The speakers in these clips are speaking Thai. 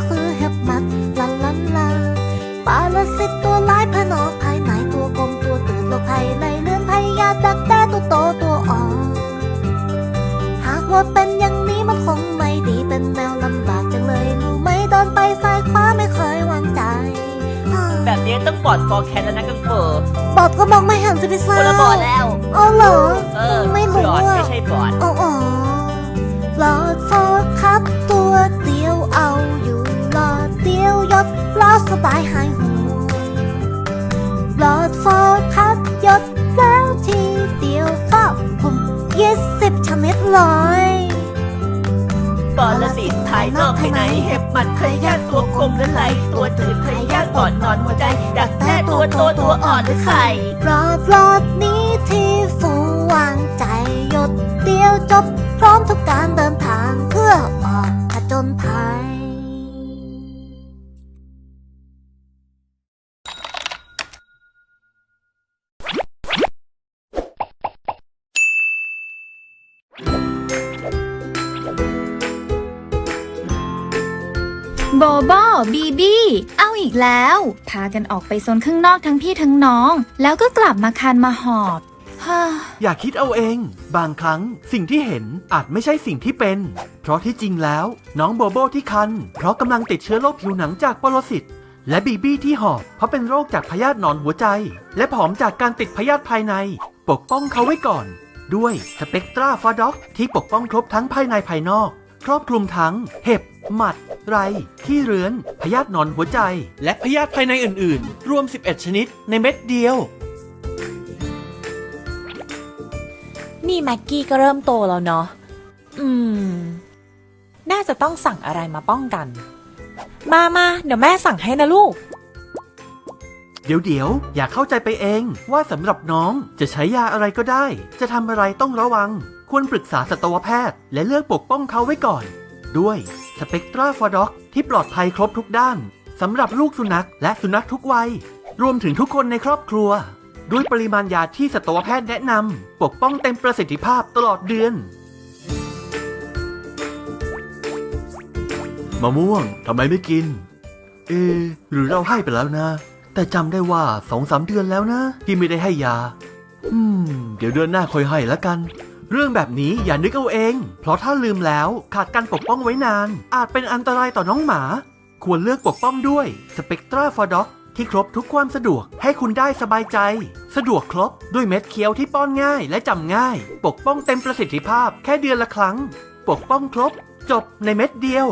คือเห็บหมัดลาลาลาปรสิตตัวร้ายภายนอกภายในตัวกลมตัวตื่นโรคภัยไล่เลื่อนพยาธิดักแด้ตัวโตตัวอ่อนหากว่าเป็นอย่างนี้มันคงไม่ดีเป็นแมวลำบากจังเลยรู้ไหมเดินไปซ้ายขวาไม่เคยวางใจแบบนี้ต้องบอดฟอร์แคสแล้วนะกังเฟอร์บอดก็มองไม่เห็นสิพี่ซ่าคนละบอดแล้วอ๋อเหรอไม่รู้อ่ะไม่ใช่บอดอ๋อหลอดฟอร์ครับตัวเดียวเอาอยู่หลอดเดียวยศล้อสบายหายห่วงหลอดฟอร์ครับยศแล้วทีเดียวก็ผม20 ชนิดเลยปรสิตภายนอกภายในเห็บหมัดพยาธิตัวกลมและไหลตัวตื่นพยาธิอ่อนนอนหัวใจดักแด้ตัวโตตัวอ่อนหรือไข่หลอดนี้ที่ฟูวางใจหยดเดียวจบพร้อมทุกการเดินทางเพื่อออกผจญภัยโบโบบีบี้เอาอีกแล้วพากันออกไปโซนข้างนอกทั้งพี่ทั้งน้องแล้วก็กลับมาคันมาหอบอย่าคิดเอาเองบางครั้งสิ่งที่เห็นอาจไม่ใช่สิ่งที่เป็นเพราะที่จริงแล้วน้องโบโบที่คันเพราะกำลังติดเชื้อโรคผิวหนังจากปรสิตและบีบี้ที่หอบเพราะเป็นโรคจากพยาธิหนอนหัวใจและผอมจากการติดพยาธิภายในปกป้องเขาไว้ก่อนด้วยสเปกตราฟาด็อกที่ปกป้องครบทั้งภายในภายนอกครอบคลุมทั้งเห็บหมัดไรขี้เรื้อนพยาธิหนอนหัวใจและพยาธิภายในอื่นๆรวม11 ชนิดในเม็ดเดียวนี่แม็กกี้ก็เริ่มโตแล้วเนาะน่าจะต้องสั่งอะไรมาป้องกันมาเดี๋ยวแม่สั่งให้นะลูกเดี๋ยวอย่าเข้าใจไปเองว่าสำหรับน้องจะใช้ยาอะไรก็ได้จะทำอะไรต้องระวังควรปรึกษาสัตวแพทย์และเลือกปกป้องเขาไว้ก่อนด้วยสเปกตราฟาด็อกที่ปลอดภัยครบทุกด้านสำหรับลูกสุนัขและสุนัขทุกวัยรวมถึงทุกคนในครอบครัวด้วยปริมาณยาที่สัตวแพทย์แนะนำปกป้องเต็มประสิทธิภาพตลอดเดือนมะม่วงทำไมไม่กินหรือเราให้ไปแล้วนะแต่จำได้ว่า 2-3 เดือนแล้วนะที่ไม่ได้ให้ยาเดี๋ยวเดือนหน้าค่อยให้ละกันเรื่องแบบนี้อย่านึกเอาเองเพราะถ้าลืมแล้วขาดการปกป้องไว้นานอาจเป็นอันตรายต่อน้องหมาควรเลือกปกป้องด้วยสเปกตราฟาด็อกที่ครบทุกความสะดวกให้คุณได้สบายใจสะดวกครบด้วยเม็ดเคี้ยวที่ป้อนง่ายและจำง่ายปกป้องเต็มประสิทธิภาพแค่เดือนละครั้งปกป้องครบจบในเม็ดเดียว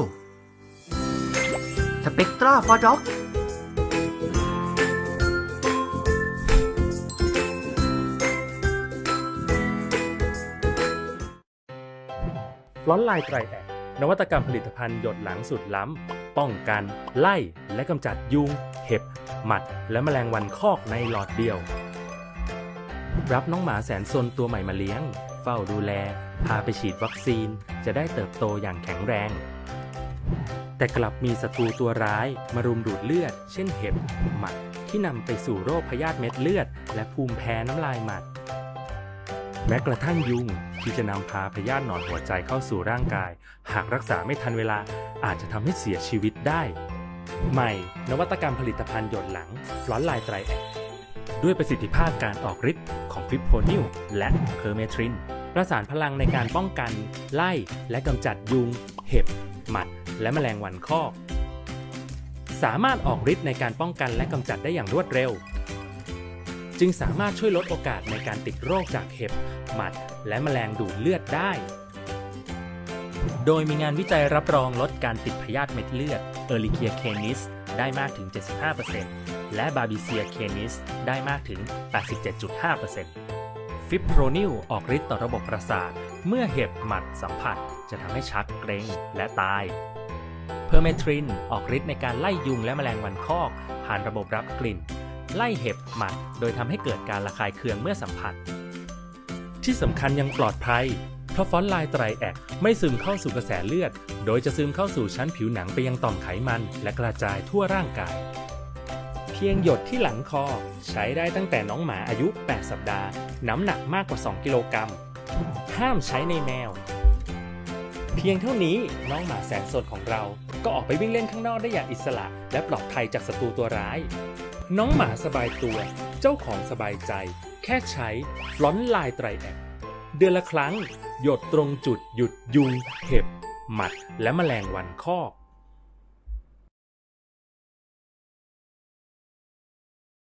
สเปกตราฟาด็อกฟลอนไลน์ไตรแอคนวัตกรรมผลิตภัณฑ์หยดหลังสุดล้ำป้องกันไล่และกำจัดยุงเห็บหมัดและแมลงวันคอกในหลอดเดียวรับน้องหมาแสนซนตัวใหม่มาเลี้ยงเฝ้าดูแลพาไปฉีดวัคซีนจะได้เติบโตอย่างแข็งแรงแต่กลับมีศัตรูตัวร้ายมารุมดูดเลือดเช่นเห็บหมัดที่นำไปสู่โรคพยาธิเม็ดเลือดและภูมิแพ้น้ำลายหมัดแม้กระทั่งยุงที่จะนำพาพยาธิหนอนหัวใจเข้าสู่ร่างกายหากรักษาไม่ทันเวลาอาจจะทำให้เสียชีวิตได้ใหม่นวัตกรรมผลิตภัณฑ์หยดหลังฟลอนไลน์ไตรแอคด้วยประสิทธิภาพการออกฤทธิ์ของฟิปโพนิลและเพอร์เมทรินประสานพลังในการป้องกันไล่และกำจัดยุงเห็บหมัดและแมลงวันคอกสามารถออกฤทธิ์ในการป้องกันและกำจัดได้อย่างรวดเร็วจึงสามารถช่วยลดโอกาสในการติดโรคจากเห็บหมัดและแมลงดูดเลือดได้โดยมีงานวิจัยรับรองลดการติดพยาธิเม็ดเลือดเออริเคียเคนิสได้มากถึง 75% และบาบิเซียเคนิสได้มากถึง 87.5%ฟิปโพนิลออกฤทธิ์ต่อระบบประสาทเมื่อเห็บหมัดสัมผัสจะทำให้ชักเกร็งและตายเพอร์เมทรินออกฤทธิ์ในการไล่ยุงและแมลงวันคอกผ่านระบบรับกลิ่นไล่เห็บหมัดโดยทำให้เกิดการระคายเคืองเมื่อสัมผัสที่สำคัญยังปลอดภัยเพราะฟอนต์ไลน์ไตรแอคไม่ซึมเข้าสู่กระแสเลือดโดยจะซึมเข้าสู่ชั้นผิวหนังไปยังต่อมไขมันและกระจายทั่วร่างกายเพียงหยดที่หลังคอใช้ได้ตั้งแต่น้องหมาอายุ8 สัปดาห์น้ำหนักมากกว่า2 กิโลกรัมห้ามใช้ในแมว เพียงเท่านี้น้องหมาแสนสนของเราก็ออกไปวิ่งเล่นข้างนอกได้อย่างอิสระและปลอดภัยจากศัตรูตัวร้าย น้องหมาสบายตัวเจ้าของสบายใจแค่ใช้ฟลอนต์ไลน์ไตรแอคเดือนละครั้งหยดตรงจุดหยุดยุง เห็บ หมัดและแมลงวันคอก